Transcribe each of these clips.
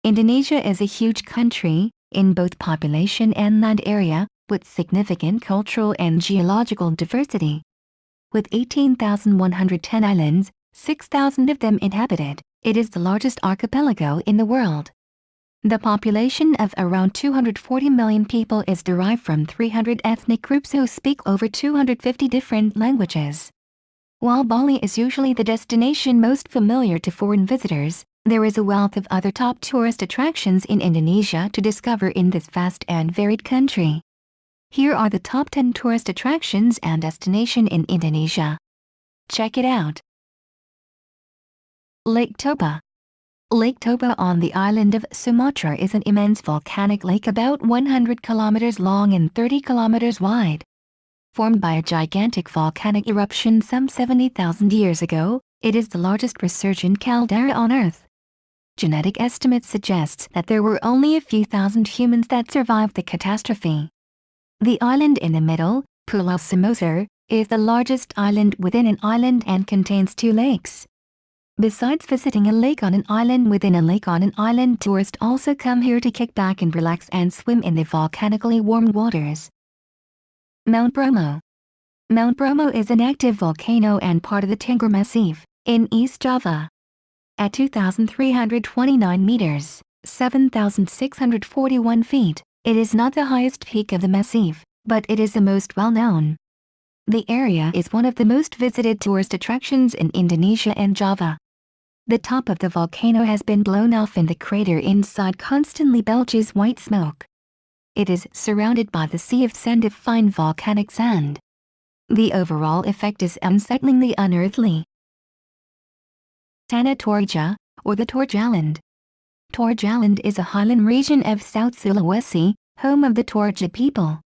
Indonesia is a huge country, in both population and land area, with significant cultural and geological diversity. With 18,110 islands, 6,000 of them inhabited, it is the largest archipelago in the world. The population of around 240 million people is derived from 300 ethnic groups who speak over 250 different languages. While Bali is usually the destination most familiar to foreign visitors, there is a wealth of other top tourist attractions in Indonesia to discover in this vast and varied country. Here are the top 10 tourist attractions and destinations in Indonesia. Check it out. Lake Toba. Lake Toba on the island of Sumatra is an immense volcanic lake about 100 kilometers long and 30 kilometers wide. Formed by a gigantic volcanic eruption some 70,000 years ago, it is the largest resurgent caldera on Earth. Genetic estimates suggest that there were only a few thousand humans that survived the catastrophe. The island in the middle, Pulau Samosir, is the largest island within an island and contains 2 lakes. Besides visiting a lake on an island within a lake on an island, tourists also come here to kick back and relax and swim in the volcanically warm waters. Mount Bromo. Mount Bromo is an active volcano and part of the Tengger Massif, in East Java. At 2,329 meters, 7,641 feet, it is not the highest peak of the Massif, but it is the most well-known. The area is one of the most visited tourist attractions in Indonesia and Java. The top of the volcano has been blown off and the crater inside constantly belches white smoke. It is surrounded by the sea of sand of fine volcanic sand. The overall effect is unsettlingly unearthly. Tanah Toraja, or the Torjaland. Torjaland is a highland region of South Sulawesi, home of the Toraja people.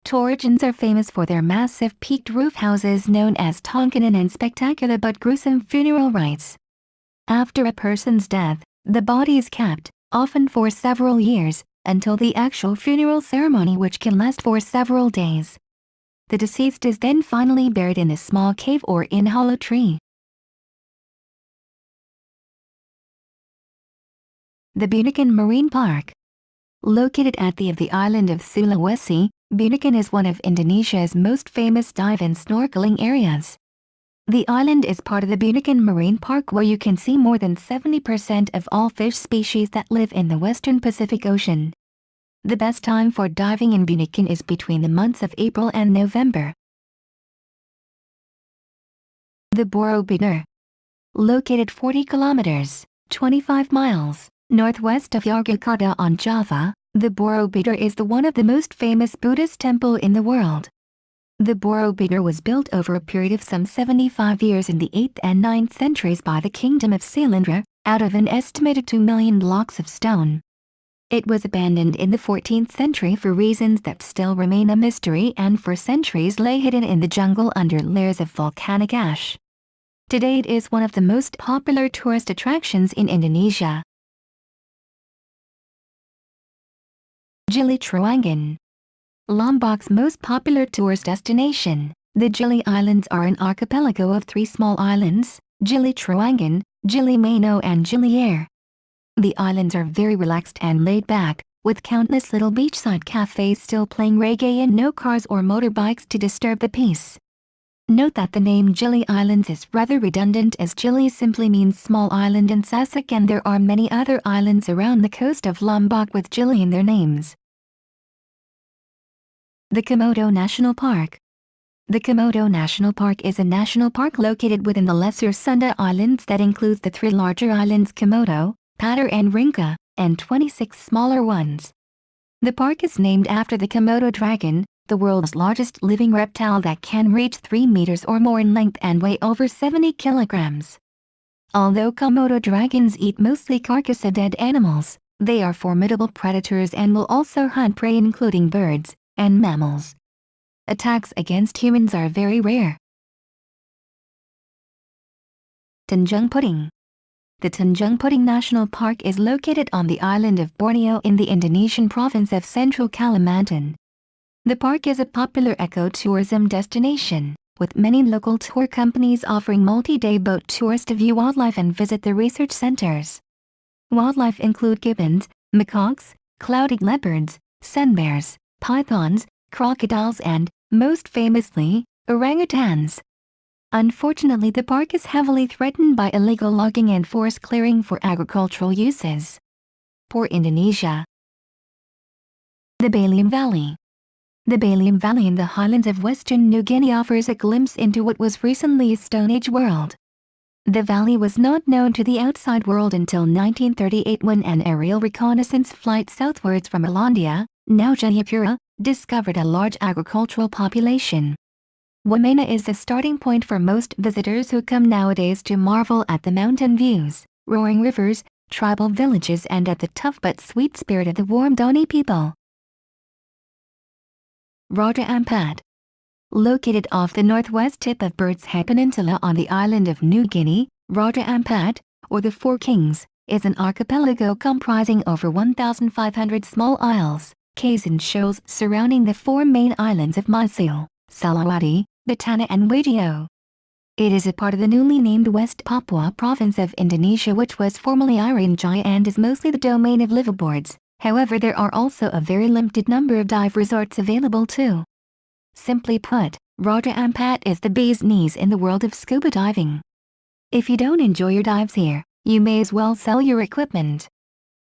Torajans are famous for their massive peaked roof houses known as tongkanan and spectacular but gruesome funeral rites. After a person's death, the body is kept, often for several years, until the actual funeral ceremony, which can last for several days. The deceased is then finally buried in a small cave or in a hollow tree. The BUNAKEN Marine Park. Located at the island of Sulawesi, BUNAKEN is one of Indonesia's most famous dive and snorkeling areas. The island is part of the BUNAKEN Marine Park, where you can see more than 70% of all fish species that live in the western Pacific Ocean. The best time for diving in BUNAKEN is between the months of April and November. The BOROBUDUR. Located 40 kilometers, 25 miles, northwest of Yogyakarta on Java, the BOROBUDUR is one of the most famous Buddhist temples in the world. The BOROBUDUR was built over a period of some 75 years in the 8th and 9th centuries by the Kingdom of Sailendra, out of an estimated 2 million blocks of stone. It was abandoned in the 14th century for reasons that still remain a mystery and for centuries lay hidden in the jungle under layers of volcanic ash. Today it is one of the most popular tourist attractions in Indonesia. Gili Trawangan. Lombok's most popular tourist destination, the Gili Islands are an archipelago of 3 small islands, Gili Trawangan, Gili Mano and Gili Air. The islands are very relaxed and laid back, with countless little beachside cafes still playing reggae and no cars or motorbikes to disturb the peace. Note that the name Gili Islands is rather redundant, as Gili simply means small island in Sasak, and there are many other islands around the coast of Lombok with Gili in their names. The Komodo National Park. The Komodo National Park is a national park located within the Lesser Sunda Islands that includes the 3 larger islands Komodo, Pater and Rinca, and 26 smaller ones. The park is named after the Komodo dragon, the world's largest living reptile that can reach 3 meters or more in length and weigh over 70 kilograms. Although Komodo dragons eat mostly carcass of dead animals, they are formidable predators and will also hunt prey including birds and mammals. Attacks against humans are very rare. Tanjung Puting. The Tanjung Puting National Park is located on the island of Borneo in the Indonesian province of Central Kalimantan. The park is a popular ecotourism destination, with many local tour companies offering multi-day boat tours to view wildlife and visit the research centers. Wildlife include gibbons, macaques, clouded leopards, sun bears, pythons, crocodiles and, most famously, orangutans. Unfortunately, the park is heavily threatened by illegal logging and forest clearing for agricultural uses. For Indonesia, the Balian Valley. The Balian Valley in the highlands of western New Guinea offers a glimpse into what was recently a Stone Age world. The valley was not known to the outside world until 1938 when an aerial reconnaissance flight southwards from Alandia, now Jayapura, discovered a large agricultural population. Wamena is the starting point for most visitors who come nowadays to marvel at the mountain views, roaring rivers, tribal villages and at the tough but sweet spirit of the warm Doni people. Raja Ampat. Located off the northwest tip of Bird's Head Peninsula on the island of New Guinea, Raja Ampat, or the Four Kings, is an archipelago comprising over 1,500 small isles, cays and shoals surrounding the four main islands of Mysile, Salawati, Batana and Wadio. It is a part of the newly named West Papua province of Indonesia, which was formerly Irian Jaya and is mostly the domain of liveaboards. However, there are also a very limited number of dive resorts available too. Simply put, Raja Ampat is the bee's knees in the world of scuba diving. If you don't enjoy your dives here, you may as well sell your equipment.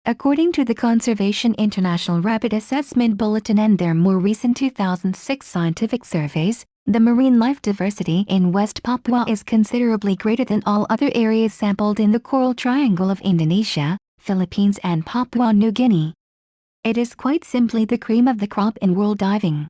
According to the Conservation International Rapid Assessment Bulletin and their more recent 2006 scientific surveys, the marine life diversity in West Papua is considerably greater than all other areas sampled in the Coral Triangle of Indonesia, Philippines and Papua New Guinea. It is quite simply the cream of the crop in world diving.